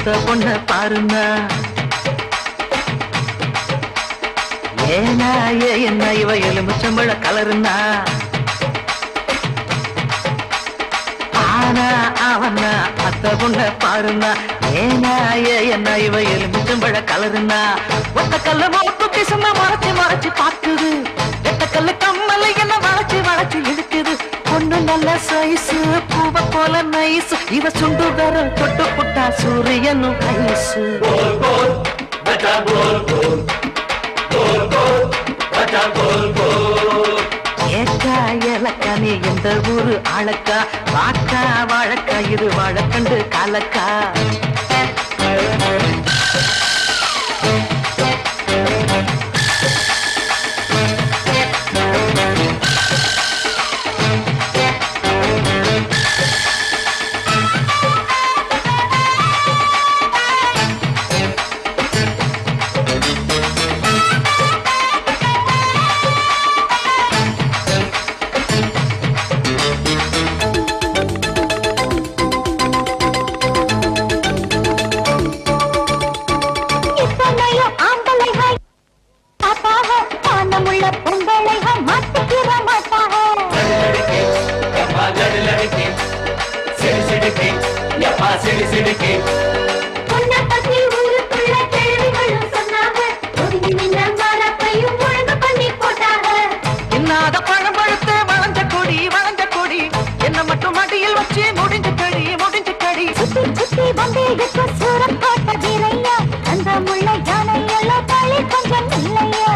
அத்த பொண்ண பாருங்க ஏனா என்ன இவ எலுமிச்சம்பழ கலருன்னா ஆனா அவனா அத்த பொண்ண பாருங்க ஏனா என்ன இவ எலுமிச்சம்பழ கலருன்னா ஒத்த கல்ல மூக்கு சும்மா மறைச்சு மறைச்சு பாக்குது எத்த கல்லு கம்மல என்ன வளைச்சு வளைச்சு இழுக்குது பொண்ணு நல்ல சைஸு பூவ போல நைஸ் இவ சுண்டு வர தொட்டு புட்டா சூரியனும் ஐசு ஏக்கா ஏலக்கா நீ எந்த ஊரு ஆளக்கா வாக்கா வாழக்கா இது வாழக்கண்டு காலக்கா இன்னாத பழம் பழுத்து வளஞ்ச கொடி என்ன மட்டும் மடியில் வச்சு முடிஞ்சு கடி சுத்தி வந்தேக்கு சூரம் போட்ட வீரையா அந்த முல்லை யானை எல்லாம் தலை கொஞ்சம் இல்லையா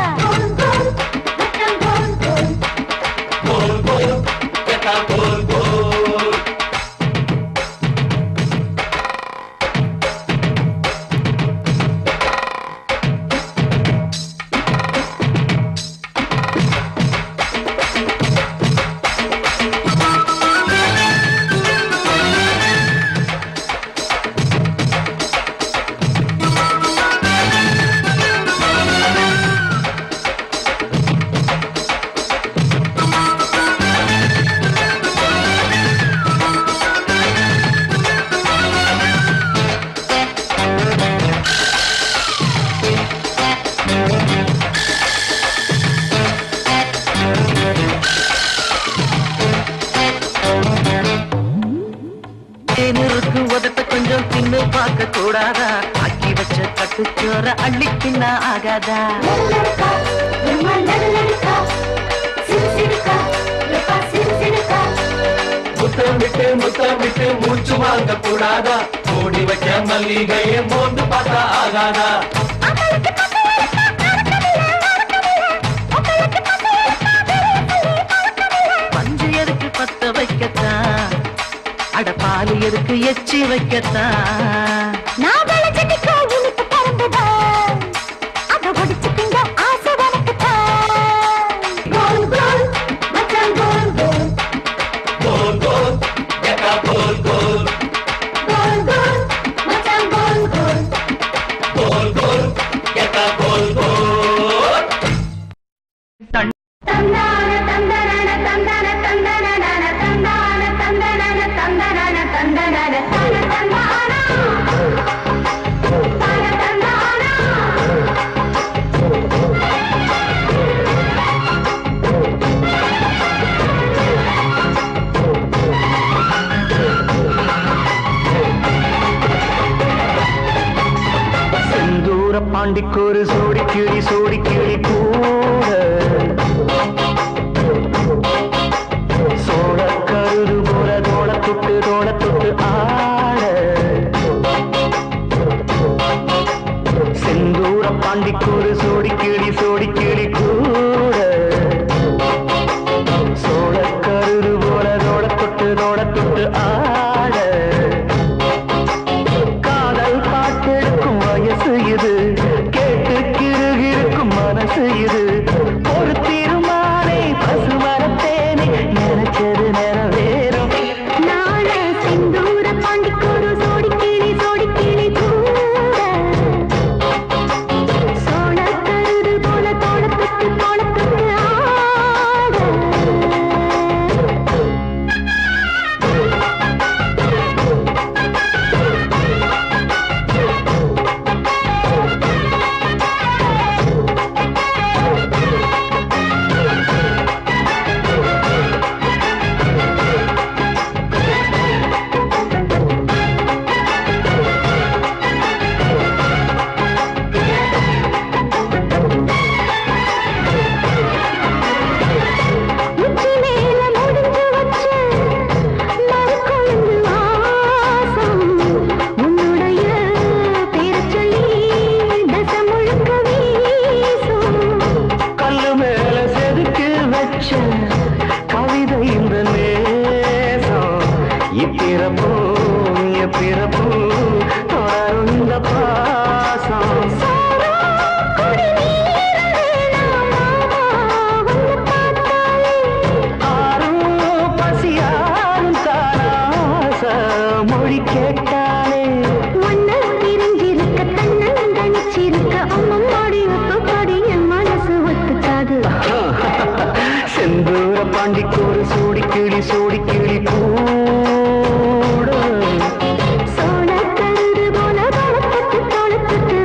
கொஞ்சம் தின்னு பார்க்க கூடாதா ஆக்கி வச்ச கட்டுச்சோற அள்ளிக்கின்னா ஆகாதா முத்தம் விட்டு மூச்சு வாங்க கூடாதா மூடி வைக்க மல்லிகையை மோந்து பார்த்தா ஆகாதா பஞ்சு எதுக்கு பத்த வைக்கத்தான் அட பாலு எதுக்கு எச்சி வைக்கத்தான் பாண்டிக்கு ஒரு சோடி கிளி கூட சோழ கருது போல தோள தொட்டு ஆட செந்தூர பாண்டிக்கு ஒரு சோடி கிளி கூட சோழ கருது போல தோள தொட்டு ஆட காதல் பாட்டெடுக்கும் வயசு இது மனசு இது ஒரு தீர்மானே பசுமரத்தேனே நினைச்சது நிறைவேறும் நாளை செந்தூர பாண்டிக்கொரு சோடி கிளி கூட சோழ கருது போல தோளத்துக்கு ஆட இப்பிறப்போ எப்பிறப்போ தொடரும் இந்த பாசம் மொழி கேட்டாலே ஒன்ன பிரிஞ்சிருக்க தன்னன் தனிச்சிருக்க அம்மம்மாடி ஒத்துக்காடி என் மனசு ஒத்துக்காது செந்தூர பாண்டிக்கு ஒரு சோடி கிளி கூட சோழ கருது போல தளப்பட்டு தளப்பட்டு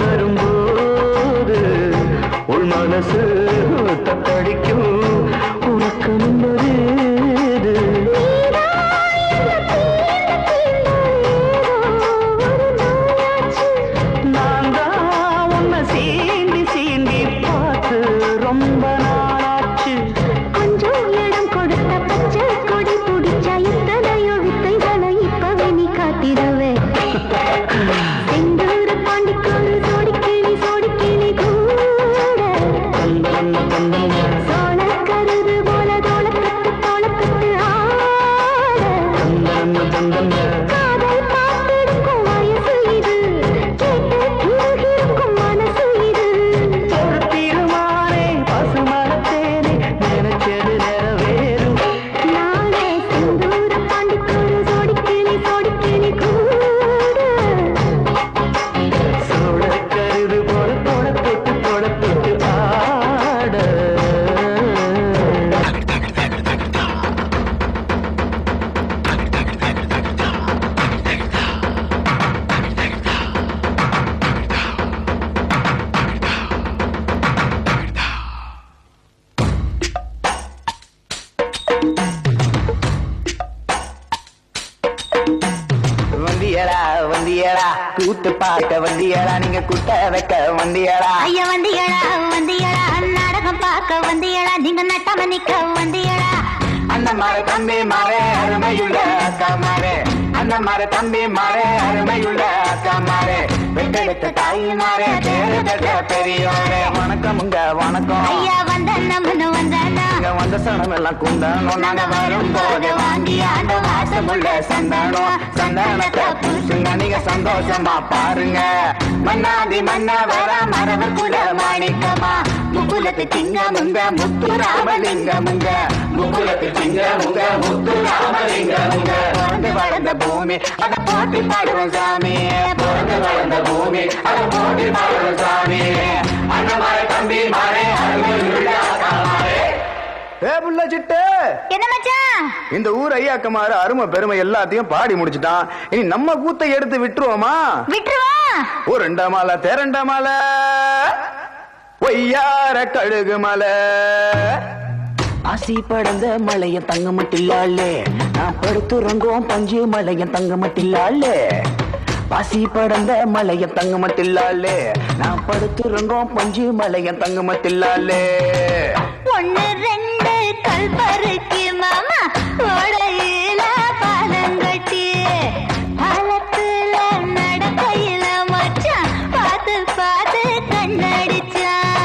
வரும்போது உள் மனசு தத்தடிக்கும் உனக்கு நிம்மது நான் தான் உன்னை சீண்டி சீண்டி பார்த்து ரொம்ப நாளாச்சு கொஞ்சம் இடம் கொடுத்த பச்சை கொடி பிடிச்சா எத்தனையோ வித்தைகளை இப்பவே நீ காத்திடுவே வந்தியடா கூத்து பார்க்க வந்தியடா நீங்க குட்ட வைக்க வந்தியடா ஐயா வந்தியடா நாடகம் பார்க்க வந்தியடா நீங்க நட்டம நிக்க வந்தியடா அந்த மாறு தம்பி மாறே அருமையுள்ள அக்கா மாறே அந்த மாறு தம்பி மாறே அருமையுள்ள அக்கா மாறே வெட்ட தாய் மாறே பெரியோரே வணக்கமுங்க வணக்கம் ஐயா வந்த நம்மனு வந்தானா வந்த சனம் எல்லாம் குந்தானோம் நாங்க வரும்போது வாங்கி ஆண்ட வாசமுள்ள சந்தானத்தை பூசுங்க நீங்க சந்தோஷமா பாருங்க மன்னாதி மன்ன வர மரவர் குல மாணிக்கமா முக்குலத்து திங்கமுங்க முத்து ராமலிங்கமுங்க முக்குலத்து திங்கமுங்க முத்து ராமலிங்கமுங்க பிறந்து வளர்ந்த பூமி அத போட்டி பாடுவோம் சாமி பிறந்து வளர்ந்த பூமி அத போட்டி பாடுவோம் சாமி அண்ணமாரே தம்பி மாறே அருமையுள்ள அக்கா மாறே புள்ள சிட்டு என்ன மச்சான் இந்த ஊர் ஐயாக்கமாறு அருமை பெருமை எல்லாத்தையும் பாடி முடிச்சுட்டான் இனி நம்ம கூத்தை எடுத்து விட்டுருவோமா ஒரு ரெண்டா மாலை தேரண்டா மாலை ஒய்யார கழுகு மலை ஆசி படந்த மலைய தங்க மட்டில்லாளே நான் படுத்துறங்கோம் பஞ்சு மலைய தங்க மட்டில்லாளே பாசி படந்த மலைய தங்க மட்டில்லாளே நான் படுத்துறங்கோம் பஞ்சு மலைய தங்க மட்டில்லாளே ஒன்னு ரெண்டு கல்பருக்கு மாமா ஓடையில பாலங்கட்டி பாலத்துல நடக்கையில மச்சான் பார்த்து பார்த்து கண்ணடிச்சான்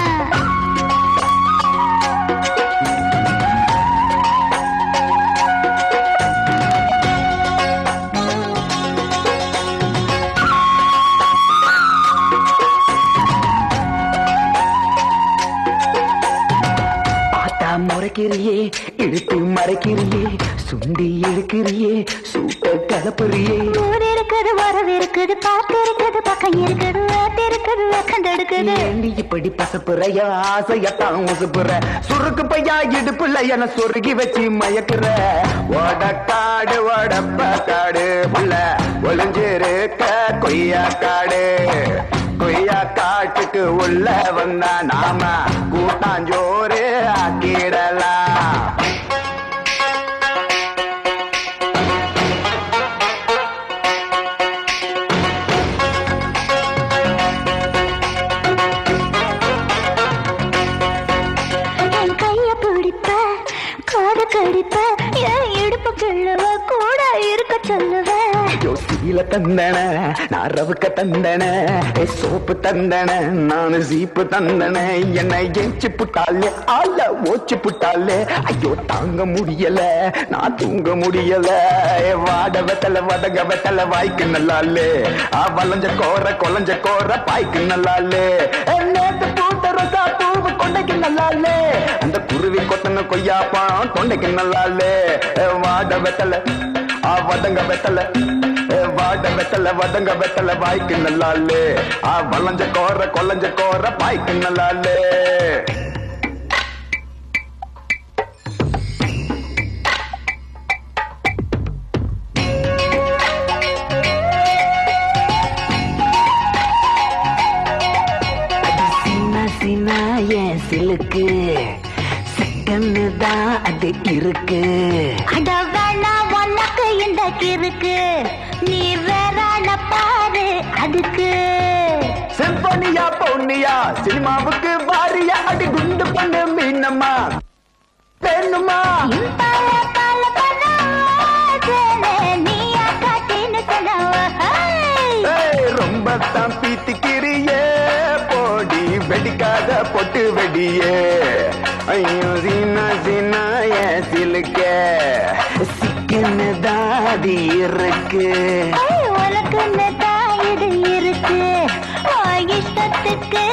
இழுத்து மறைக்கிறியே சுண்டி இழுக்கிறியே சூட்ட கலப்புறியே ஊர் இருக்குது வரவு இருக்குது பாட்டு இருக்குது பக்கம் இருக்குது வேட்டு இருக்குது கண்டெடுக்குது நீ இப்படி பசப்புறைய ஆசையத்தான் உசுப்புற சுருக்கு பையா இடுப்புல என சொருகி வச்சு மயக்குற ஓடக்காடு ஓடப்பக்காடு புள்ள ஒளிஞ்சிருக்க கொய்யா காடு கொய்யா காட்டுக்கு உள்ள வந்தா நாம கூட்டாஞ்சோறு ஆக்கிடலாம் என் கைய பிடிப்ப காது கடிப்ப என் இடுப்பு கிள்ளுவ கூட இருக்க சொல்லுவ சீல தந்தன நான் ரவுக்க தந்தன சோப்பு தந்தன நானு சீப்பு தந்தன என்னை எச்சு புட்டாலே ஆள ஓச்சு புட்டாலே ஐயோ தாங்க முடியல நான் தூங்க முடியல வாட வெத்தல வதங்க வெத்தல வாய்க்கு நல்லாலே வளைஞ்ச கோர கொலைஞ்ச கோர பாய்க்கு நல்லாலே நேத்து பூத்த ரோசா பூவு கொண்டைக்கு நல்லாலே அந்த குருவி கொத்தன கொய்யாப்பான் தொண்டைக்கு நல்லாலே வாட வெத்தல வதங்க வெத்தல வாட வெத்தல வதங்க வெத்தல வாய்க்கு நல்லாலே வளைஞ்ச கோர கொலைஞ்ச கோர பாய்க்கு நல்லாலே சின்ன ஏன் சிலுக்கு சிக்கன்னு தான் அது இருக்கு அட வேணா உனக்கு இந்த கிறுக்கு நீ வேறான பாரு அதுக்கு சிம்பனியா பொன்னியா சினிமாவுக்கு வாரியா அடி குண்டு பண்ணு மீனம்மா பெண்ணுமா பல பல பல நீயா காட்டின்னு ரொம்ப தான் பீத்திக்கிறியே போடி வெடிக்காத பொட்டு வெடியே ஐயோ சீனா சீனா ஏன் சிலுக்க சிக்கன்னு தாடி இருக்கு உனக்குன்னு தான் இது இருக்கு இஷ்டத்துக்கு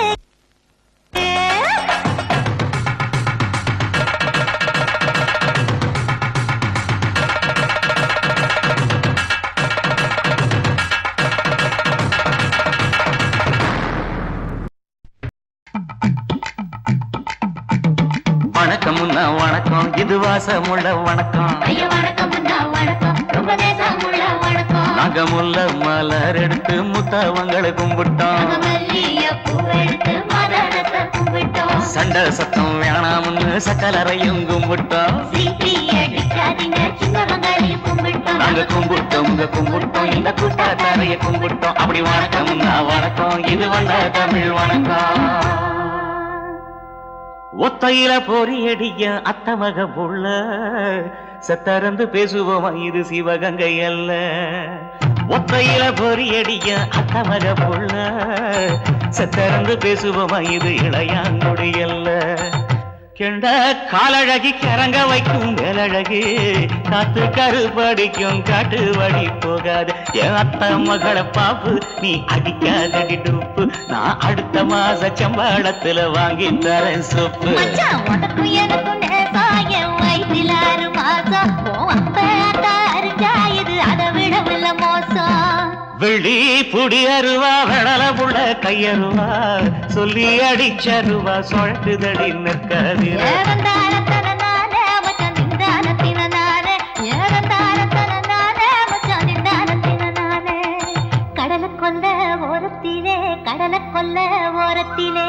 வணக்கம் வணக்கம் இது வாசமுள்ள வணக்கம் நாங்க முல்ல மலர் எடுத்து முத்தவங்களை கும்பிட்டோம் சண்டை சத்தம் வேணாம்னு சக்கலரையும் கும்பிட்டோம் நாங்க கும்பிட்டோம் கும்பிட்டோம் இந்த கூட்டாத்தாரைய கும்பிட்டோம் அப்படி வணக்கம் வணக்கம் இது வந்த தமிழ் வணக்கம் ஒத்தையில பொறியடிய அத்தமக புள்ள சத்தரந்து பேசுவோமா இது சிவகங்கை அல்ல ஒத்தையில பொறியடிய அத்தமக புள்ள சத்தரந்து பேசுவோமா இது இளையாங்குடி அல்ல கெண்ட காலழகி கரங்க வைக்கும் மேலழகு காத்து கருப்படிக்கும் காட்டு வழி போகாது என் அத்த மகளை பாப்பு நீ அடிக்காதடி டூப்பு நான் அடுத்த மாச சம்பளத்துல வாங்கி தரேன் சொப்பு வெள்ளி புடி அருவா வெடல புள்ள கையருவா சொல்லி அடிச்சருவா சொழக்குதடி நிற்காது கடலை கொல்ல ஓரத்திலே கடலை கொல்ல ஓரத்திலே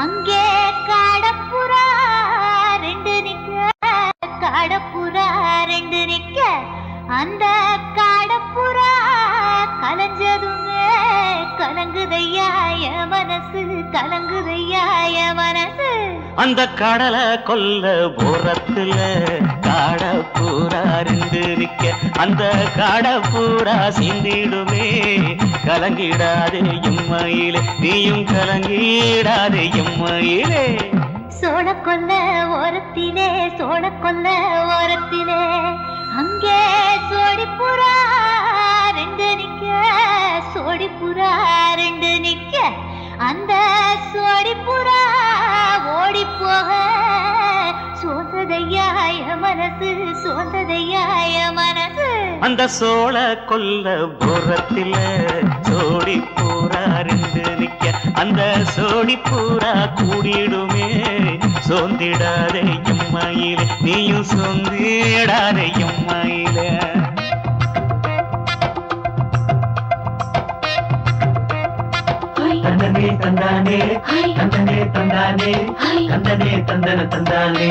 அங்கே காடப்புறா ரெண்டு நிக்க காடப்புறா ரெண்டு நிக்க அந்த காடப்புறா கலஞ்சதுமே கலங்குதையா என் மனசு கலங்குதையா என் மனசு அந்த கடலை கொல்ல போறத்துல காடப்பூரா ரெண்டு நிக்க அந்த காடப்பூரா சிந்திடுமே கலங்கிடாதே எம்மையிலே நீயும் கலங்கிடாதே எம்மையிலே சோழ கொல்ல ஓரத்திலே சோழ கொல்ல ஓரத்திலே அங்கே சோடிப்புறா ரெண்டு நிக்க சோடிப்புறா ரெண்டு நிக்க அந்த சோடிப்புறா ஓடி போக சோதர சோர்ந்ததையாய மனசு சோர்ந்ததையாய மனசு அந்த சோழ கொல்ல புறத்தில சோடி பூரா ரெண்டு நிக்க அந்த சோடி பூரா கூடிடுமே சோந்திடாதே எம்மாயில நீயும் சோந்திடாதே எம்மாயில தந்தனே தந்தானே தந்தனே தந்தானே தந்தனே தந்தன தந்தானே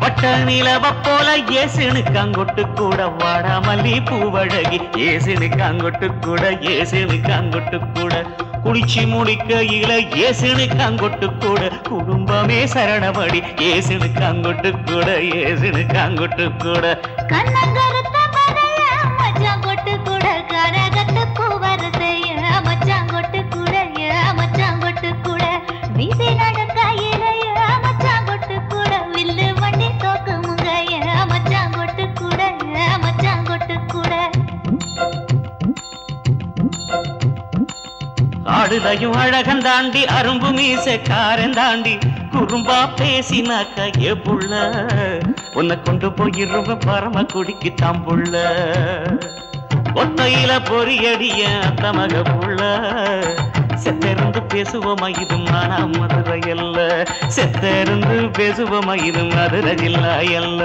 பட்ட நிலவ போல ஏசுனுக்கு அங்கொட்டு கூட வாடாமல்லி பூவழகி ஏசுனுக்கு அங்கொட்டு கூட ஏசுனுக்கு அங்கொட்டு கூட குளிச்சு முடிக்கையில ஏசுனுக்கு அங்கொட்டு கூட குடும்பமே சரணபடி ஏசுனுக்கு அங்கொட்டு கூட ஏசுனுக்கு அங்கொட்டு கூட கண்ணங்கருத்த மலைய மச்சாங்கொட்டு கூட கரகத்து பூவரத்தைய மச்சாங்கொட்டு கூட மச்சாங்கொட்டு கூட வீசி நடக்கையிலைய மச்சாங்கொட்டு கூட வில்லு வண்டி தோக்குமுங்கைய மச்சாங்கொட்டு கூட மச்சாங்கொட்டு கூட ஆடுதையும் அழகன் தாண்டி அரும்பு மீசக்காரன் தாண்டி குறும்பா பேசினாக்க ஏ புள்ள உன்னை கொண்டு போயிருவ பரம குடிக்கு தாம்புள்ள ஒத்தையில பொறியடிய தமக புள்ள செத்திருந்து பேசுவோமா இது மானா மதுரை அல்ல செத்திருந்து பேசுவோமா இது மதுரை ஜில்லா அல்ல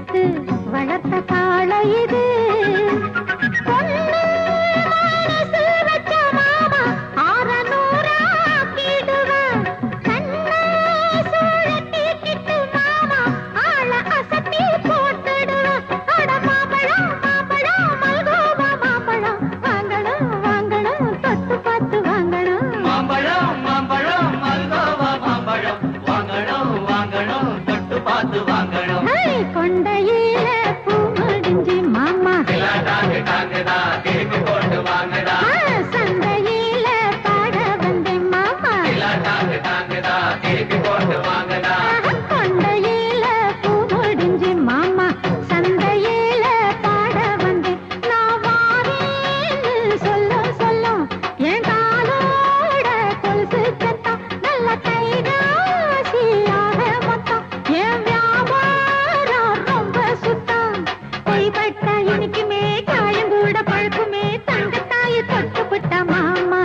பெத்து வளர்த்த காளை இது பொண்ணு மனசு வச்ச மாமா 600 ஆக்கிடுவான் கண்ணை சுழட்டிக்கிட்டு மாமா ஆள அசத்தி போட்டுடுவான் அட மாம்பழம் மாம்பழம் மல்கோவா மாம்பழம் வாங்கணும் வாங்கணும் தொட்டு பார்த்து வாங்கணும் மாம்பழம் மாம்பழம் மல்கோவா மாம்பழம் வாங்கணும் வாங்கணும் தொட்டு பார்த்து வாங்கணும் கொண்டையில பூ முடிஞ்சு மாமா டாங்குதா திருப்பி போட்டு வாங்கடா சந்தையில பாட வந்தேன் மாமா டாங்குதா திருப்பி போட்டு வாங்கடா கொண்டையில பூ முடிஞ்சு மாமா சந்தையில பாட வந்தேன் நான் வாரேன்னு சொல்லும் சொல்லும் என் காலோட கொலுசு சத்தம் நல்ல கைராசியாக மொத்தம் என் வியாபாரம் ரொம்ப சுத்தம் கைப்பட்ட இனிக்குமே காயம் கூட பழுக்குமே தங்கத்தாயி தொட்டு புட்ட மாமா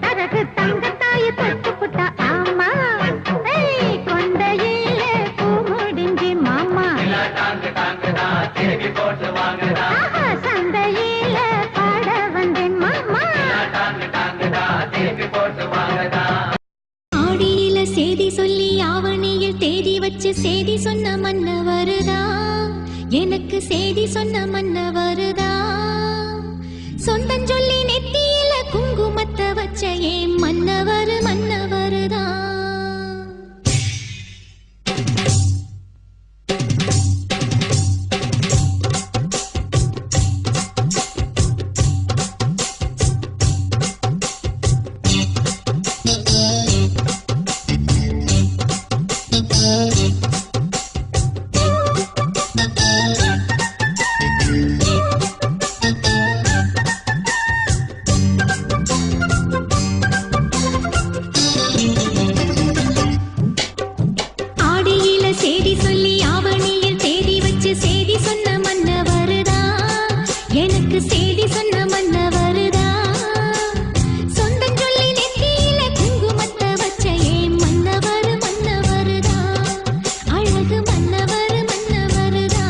தரகு தங்கத்தாயி தொட்டு புட்ட ஆமா கொண்டையில பூ முடிஞ்சு மாமா டாங்குதா திருப்பி போட்டு வாங்கடா சந்தையில பாட வந்தேன் மாமா டாங்குதா திருப்பி போட்டு வாங்கடா ஆடியில சேதி சொல்லி ஆவணியில் தேதி வச்சு சேதி சொன்ன மன்ன வருதா எனக்கு சேதி சொன்ன மன்ன வருதா சொந்தம் சொல்லி நெத்தியில குங்குமத்தை வச்ச ஏன் மன்னவர் மன்னவருதா ஆடியில சேதி சொல்லி ஆவணியில் தேதி வச்சு சேதி சொன்ன மன்ன வருதா எனக்கு சேதி சொன்ன மன்ன வருதா சொந்தம் சொல்லி நெத்தியில குங்குமத்தை வச்ச ஏன் மன்னவர் மன்னவருதா அழகு மன்னவர் மன்னவருதா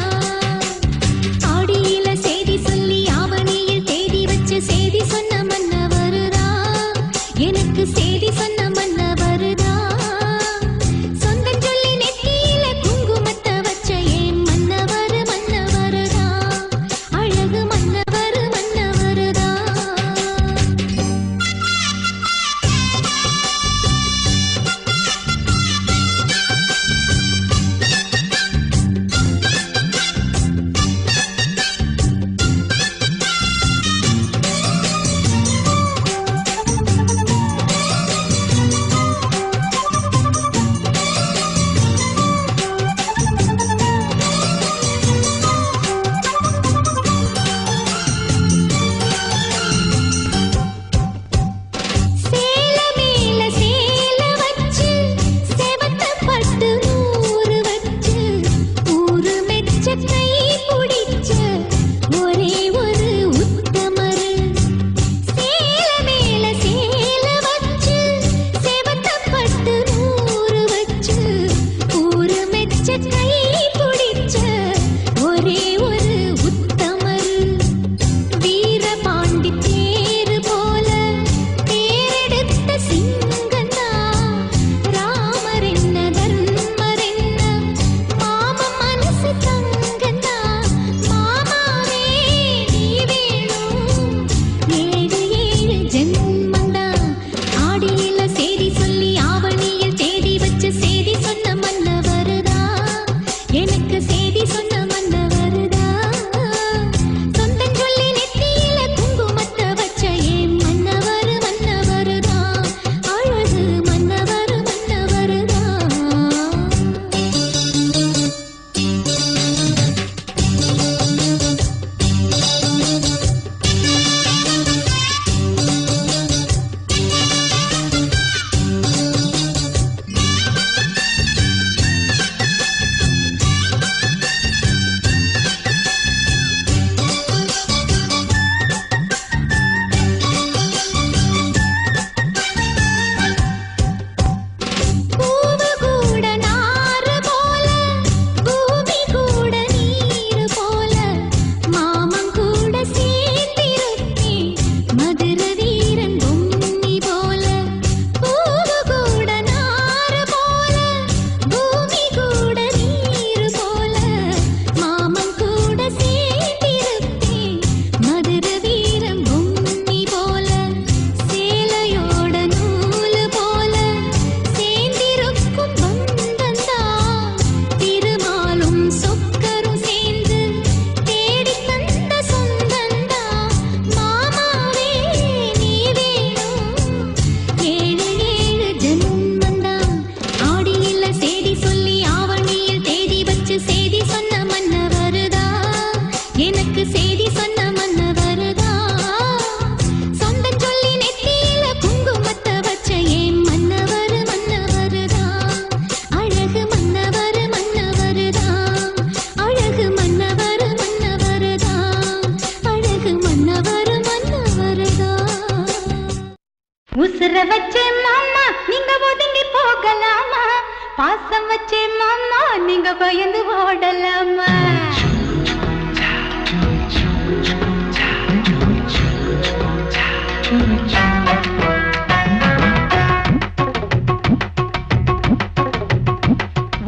உசுர வச்சே மாமா நீங்க ஒதுங்கி போகலாமா பாசம் வச்சே மாமா நீங்க பயந்து ஓடலாமா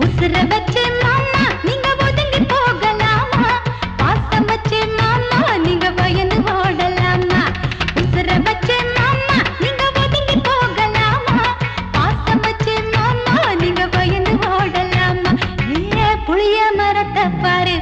உசுர வச்சே மாமா நீங்க ஒதுங்கி போகலாமா பாசம் வச்சே மாமா நீங்க பயந்து ஓடலாமா உசுர வச்சே மாமா நீங்க ஒதுங்கி போகலாமா பாசம் வச்சே மாமா நீங்க பயந்து ஓடலாமா ஏ புளிய மரத்தை பாரு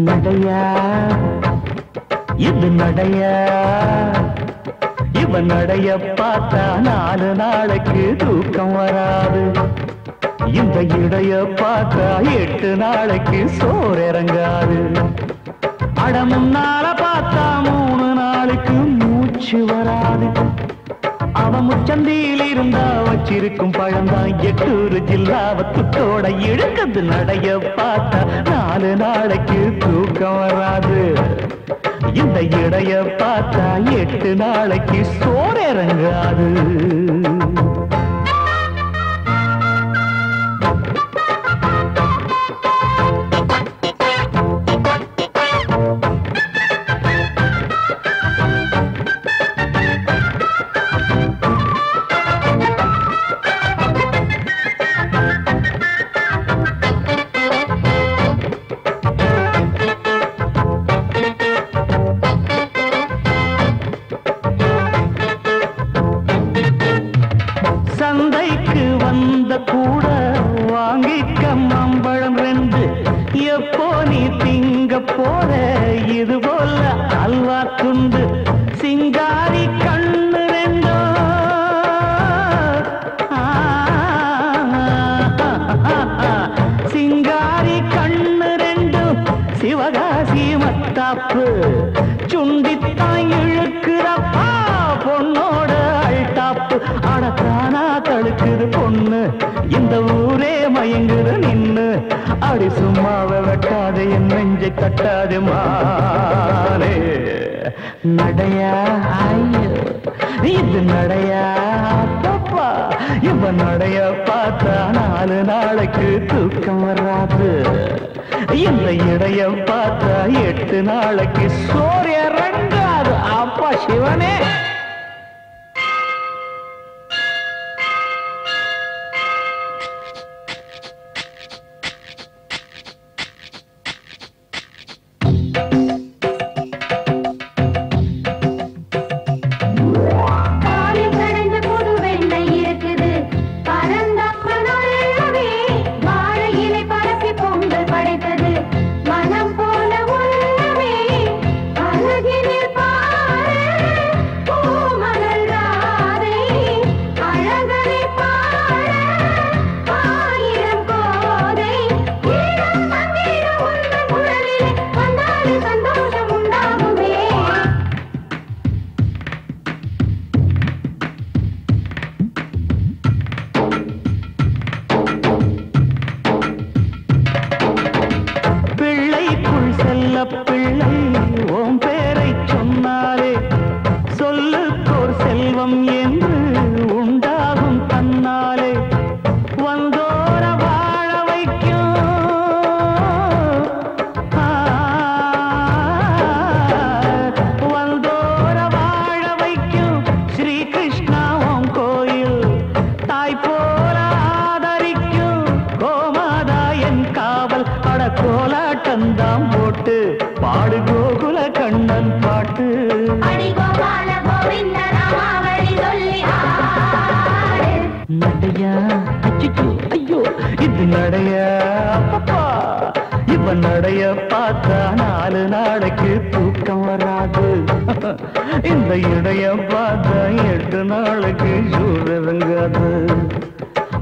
நடையா இது நடையா இவன் நடைய பார்த்தா 4 நாளைக்கு தூக்கம் வராது. இந்த இடைய பார்த்தா 8 நாளைக்கு சோறு இறங்காது. அட முன்னால பார்த்தா 3 நாளைக்கு மூச்சு வராது. அவன் முச்சந்தியில் இருந்தா வச்சிருக்கும் பழந்தான் 8 ஜில்லாவ துட்டோட இழுக்குது. நடைய பார்த்தா 4 நாளைக்கு தூக்கம் வராது. இந்த இடைய பார்த்தா 8 நாளைக்கு சோறு இறங்காது. சந்தைக்கு வந்த கூட வாங்கிக்க மாம்பழம் 2. எப்போ நீ திங்க போற இது போல அல்வா துண்டு. சிங்காரி கண்ணு 2 சிங்காரி கண்ணு 2 சிவகாசி மத்தாப்பு சுண்டித்தான் இழுக்கிறப்பா பொண்ணோட அல்டாப்பு. அடத்தானா தடுக்குது பொண்ணு இந்த ஊரே மயங்குது நின்னு. அடி சும்மாவை வெட்டாதே என் நெஞ்சை கட்டாதே மானே. நடையா ஐயோ இது நடையா பாப்பா. இவன் நடைய பார்த்தா 4 நாளைக்கு தூக்கம் வராது. இந்த இடைய பார்த்தா 8 நாளைக்கு சோறு இறங்காது. அப்பா சிவனே. மனம் போல உள்ளவே அழகினில் பாரு இடைய பார்த்தா 8 நாளுக்கு சூரங்காது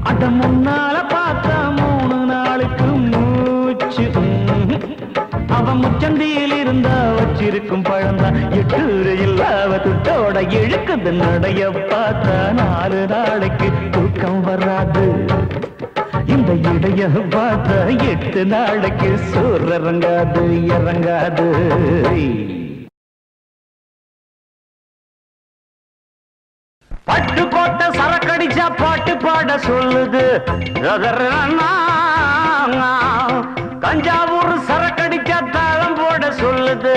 அட முன்னால பார்த்தா 3 நாளுக்கு மூச்சு அவன் முச்சந்தியில் இருந்தா வச்சிருக்கும் பழந்தான் 8 இல்லாவ துட்டோட இழுக்குது நடைய பார்த்தா 4 நாளைக்கு தூக்கம் வராது இந்த இடைய பார்த்தா 8 நாளைக்கு சூரங்காது இறங்காது பட்டுக்கோட்டை சரக்கடிச்சா பாட்டு பாட சொல்லுது தஞ்சாவூர் சரக்கடிச்சா தாளம் போட சொல்லுது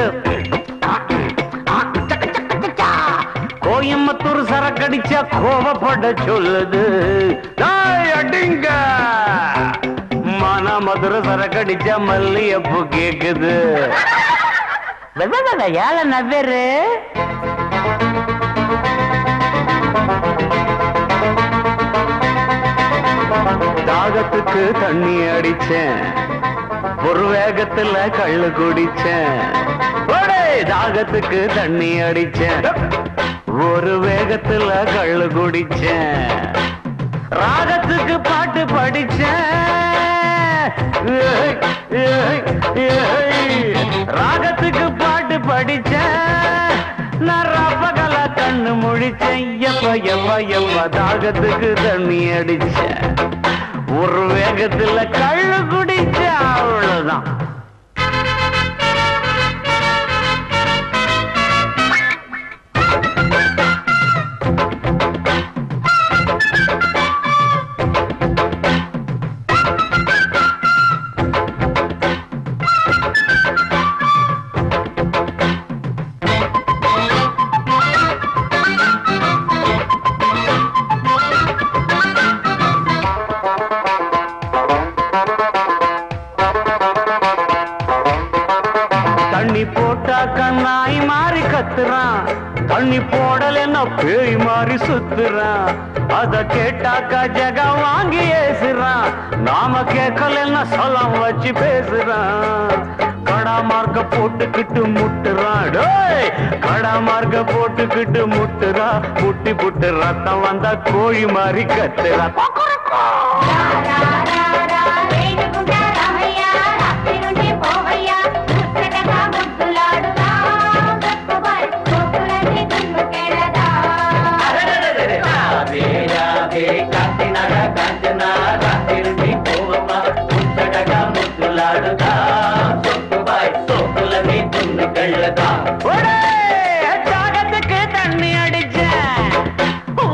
கோயம்புத்தூர் சரக்கடிச்சா கோவப்பட சொல்லுது அடிங்க மதுரை சரக்கடிச்சா மல்லியப்பு கேக்குது ஏழை நவ்வேரு தாகத்துக்கு தண்ணி அடிச்சேன் ஒரு வேகத்துல கள்ளு குடிச்சேன் தாகத்துக்கு தண்ணி அடிச்சேன் ஒரு வேகத்துல கள்ளு குடிச்சேன் ராகத்துக்கு பாட்டு படிச்சேன் ராகத்துக்கு பாட்டு படிச்சேன் நான் ரப்பகல கண்ணு முழிச்சேன் எப்ப தாகத்துக்கு தண்ணி அடிச்சேன் ஒரு வேகத்துல கள்ளு குடிச்ச அவ்வளவுதான் நாய் மாறி கத்துறான் தண்ணி போடலன்னா பேய் மாறி சுத்துறான் அத கேட்டாக்கா ஜக வாங்கி ஏசுறான் நாம கேட்கலன்னா சொல்லாம் வச்சு பேசுறான் கடா மார்க்க போட்டுக்கிட்டு முட்டுறான் கடா மார்க்க போட்டுக்கிட்டு முட்டுறா புட்டி புட்டு ரத்தம் வந்தா கோழி மாறி கத்துறா தாகத்துக்கு தண்ணி அடிச்ச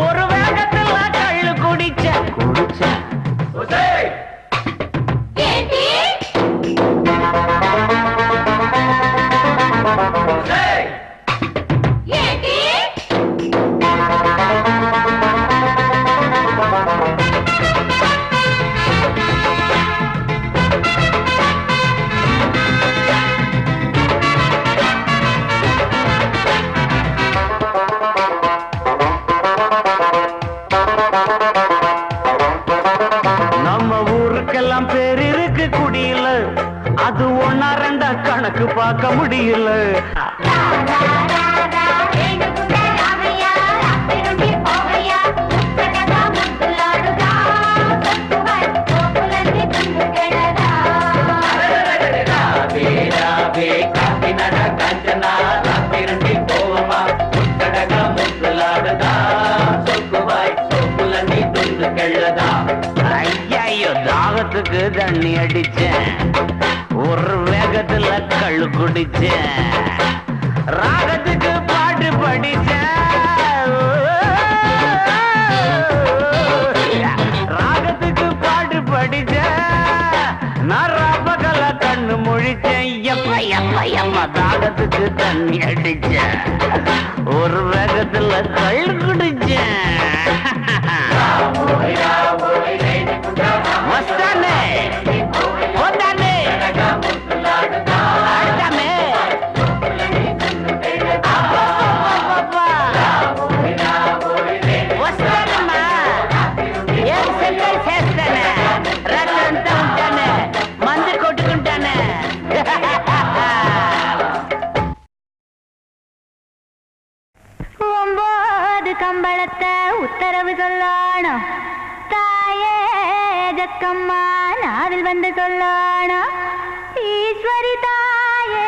ஒரு வேகத்துல கள்ளு குடிச்ச அது ஒன்னா ரெண்டா கணக்கு பார்க்க முடியல ஐயோ தாகத்துக்கு தண்ணி அடிச்சேன் ஒரு வேகத்துல கள்ளு குடிச்சேன் ராகத்துக்கு பாட்டு படிச்சேன் ராகத்துக்கு பாட்டு படிச்சேன் நான் ரப்பகல கண்ணு முழிச்சேன் எப்ப தாகத்துக்கு தண்ணி அடிச்சேன் ஒரு வேகத்துல கள்ளு குடிச்சேன் வஸ்தானே வந்தானே ஆடாமே அப்பா వస్తానమ్మా ఏం సెంటర్ చేస్తానే రక్తంతా ఉంటానే మందు కొట్టుకుంటానే கம்பளத்தை உத்தரவு சொல்லணும். தாயே ஜக்கம்மா நாவில் வந்து சொல்லணும். ஈஸ்வரி தாயே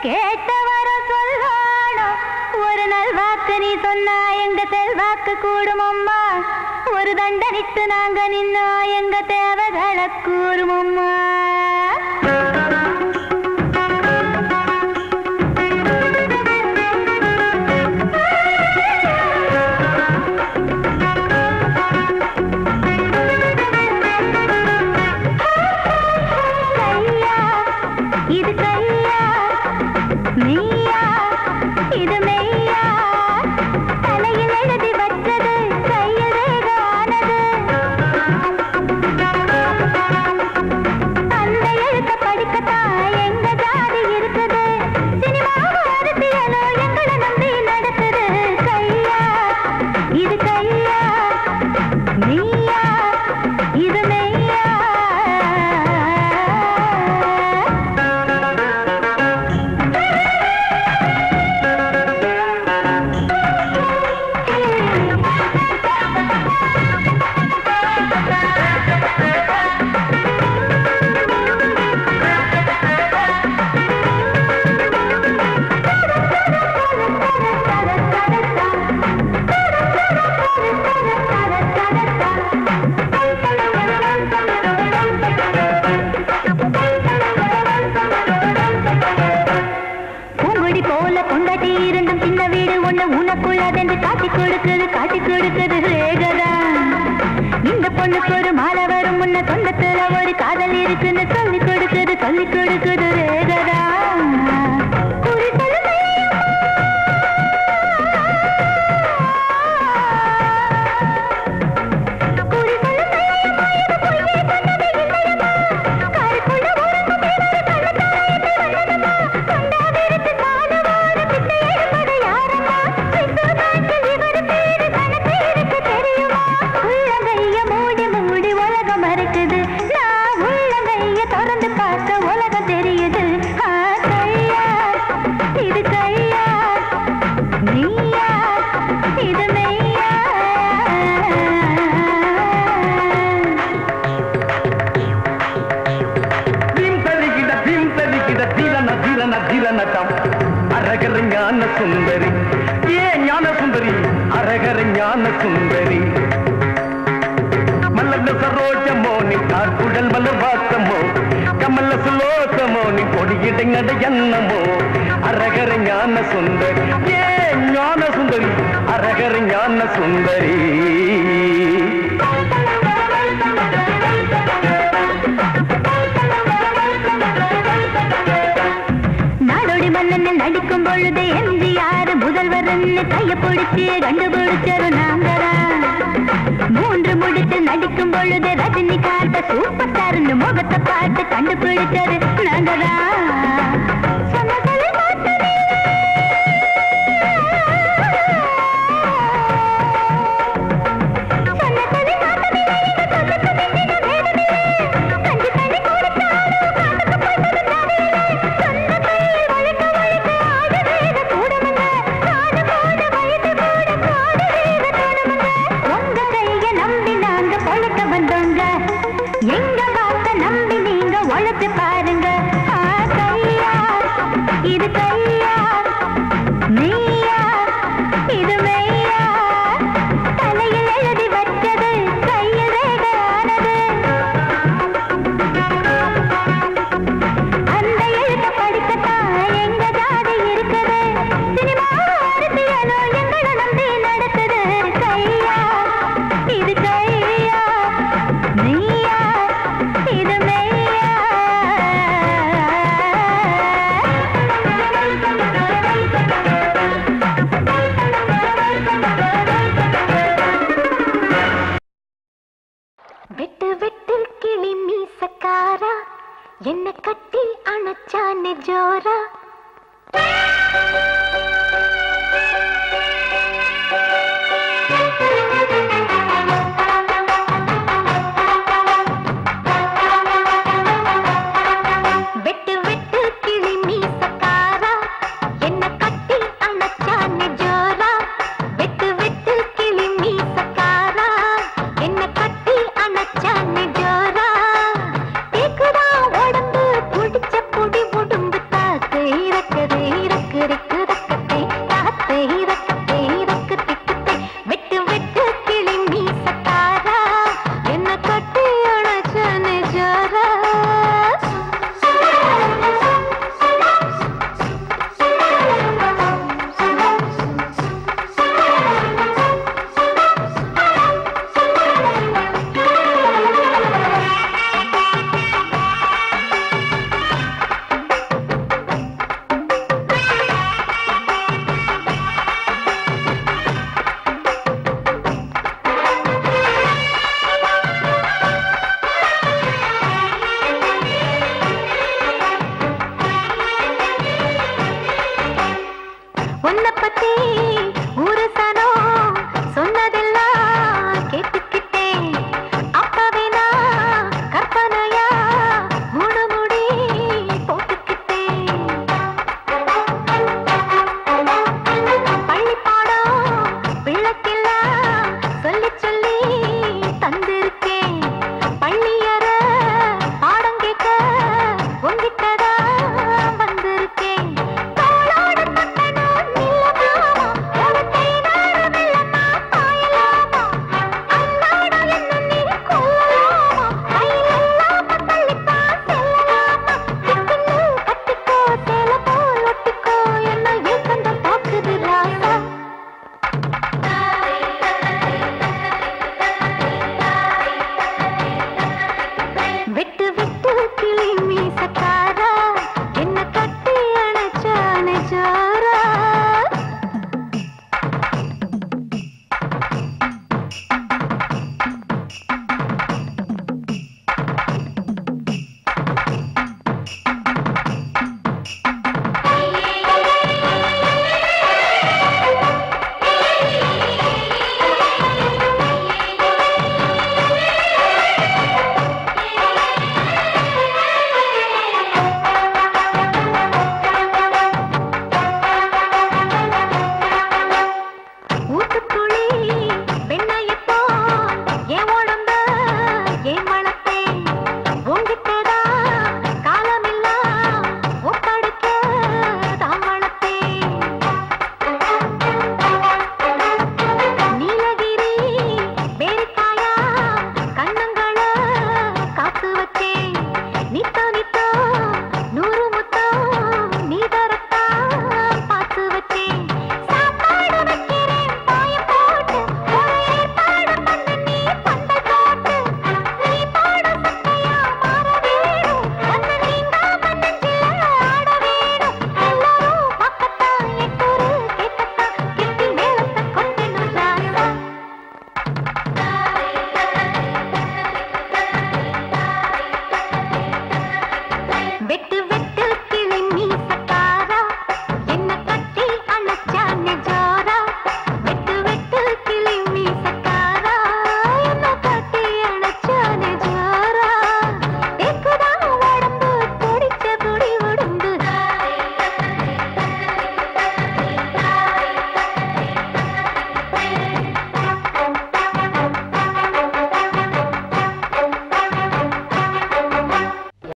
கேட்ட வர சொல்லணும். ஒரு நல்வாக்கு நீ சொன்னா எங்க செல்வாக்கு கூடும் அம்மா. ஒரு தண்டனிட்டு நாங்க நின்னா எங்க தேவைகளை கூறும் அம்மா. இது கையா மெய்யா இது மெய்யா தலையில் எழுதி வச்சது கையில் ரேகானது. அந்த எழுத்த படிக்கத்தான் எங்க ஜாதி இருக்குது. சினிமாவோ அரசியலோ எங்களை நம்பி நடக்குது. கையா இது கையா மெய்யா இது மெய்யா. பூங்குடி போல கொண்டாட்டி இருந்தும் சின்ன வீடு ஒண்ணு உனக்குள்ளதென்று காட்டி கொடுக்குது ரேகதா. இந்த பொண்ணுக்கு ஒரு மாலை வரும் முன்ன சொந்தத்துல ஒரு காதல் இருக்குன்னு சொல்லி கொடுக்குது ரேகதா. குறி சொல்லுங்க அரகர ஞான சுந்தரி ஞான சுந்தரி அரகர ஞான சுந்தரி மல்லந்த சரோஜமோ நீ கார்குழல் மலர் வாசமோ கமல்ல சுலோசமோ நீ கொடியிடங்கட எண்ணமோ அரகர ஞான சுந்தரி ஞான சுந்தரி அரகர ஞான சுந்தரி. நாடோடி மன்னனில் நடிக்கும் பொழுது எம்ஜிஆர் முதல்வர் கைய பிடிச்சு கண்டுபிடிச்சரு நாங்கரா. 3 முடிச்சு நடிக்கும் பொழுது ரஜினிகாந்த் சூப்பர் ஸ்டார் முகத்தை பார்த்து கண்டுபிடிச்சரு நாங்கரா. எங்க வாக்க நம்பி நீங்க உழைச்சு பாருங்க. கையா இது கையா மெய்யா இது மெய்யா தலையில் எழுதி வச்சது கையில் ரேகானது. அந்த எழுத்த படிக்கத்தான் எங்க ஜாதி இருக்குது. சினிமா அரசியலோ எங்களை நம்பி நடக்குது. கையா இது கையா மெய்யா இது மெய்யா. வெட்டு வெட்டில் கிளி மீசக்காரா என்ன கட்டி அணைச்சானே ஜோரா.